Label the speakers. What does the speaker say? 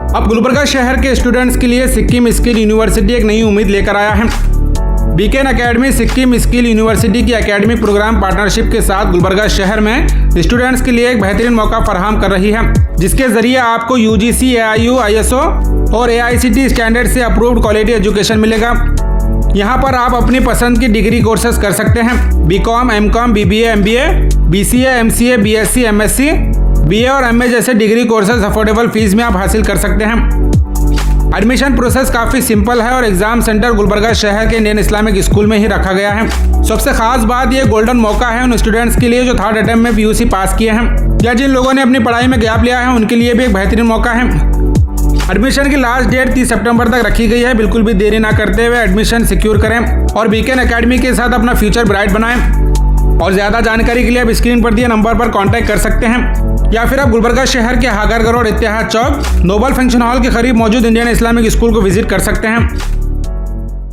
Speaker 1: अब गुलबर्गा शहर के स्टूडेंट्स के लिए सिक्किम स्किल यूनिवर्सिटी एक नई उम्मीद लेकर आया है। बीकेन एकेडमी सिक्किम स्किल यूनिवर्सिटी की एकेडमिक प्रोग्राम पार्टनरशिप के साथ गुलबर्गा शहर में स्टूडेंट्स के लिए एक बेहतरीन मौका फराहम कर रही है, जिसके जरिए आपको यूजीसी, एआईयू, आईएसओ और एआईसीटी स्टैंडर्ड से अप्रूव्ड क्वालिटी एजुकेशन मिलेगा। यहाँ पर आप अपनी पसंद की डिग्री कोर्सेज कर सकते हैं। BCom, MCom, BBA, MBA, BCA, MCA, BSc, MSc, BA और एमए जैसे डिग्री कोर्सेज अफोर्डेबल फीस में आप हासिल कर सकते हैं। एडमिशन प्रोसेस काफ़ी सिंपल है और एग्जाम सेंटर गुलबर्गा शहर के इंडियन इस्लामिक स्कूल में ही रखा गया है। सबसे खास बात ये गोल्डन मौका है उन स्टूडेंट्स के लिए जो थर्ड अटेम्प्ट में पीयूसी पास किए हैं या जिन लोगों ने अपनी पढ़ाई में गैप लिया है, उनके लिए भी एक बेहतरीन मौका है। एडमिशन की लास्ट डेट 30 सितंबर तक रखी गई है। बिल्कुल भी देरी ना करते हुए एडमिशन सिक्योर करें और बीकेन एकेडमी के साथ अपना फ्यूचर ब्राइट बनाएं। और ज़्यादा जानकारी के लिए आप स्क्रीन पर दिए नंबर पर कांटेक्ट कर सकते हैं या फिर आप गुलबर्गा शहर के हागर रोड, इत्तेहाद चौक, नोबल फंक्शन हॉल के करीब मौजूद इंडियन इस्लामिक स्कूल को विजिट कर सकते हैं।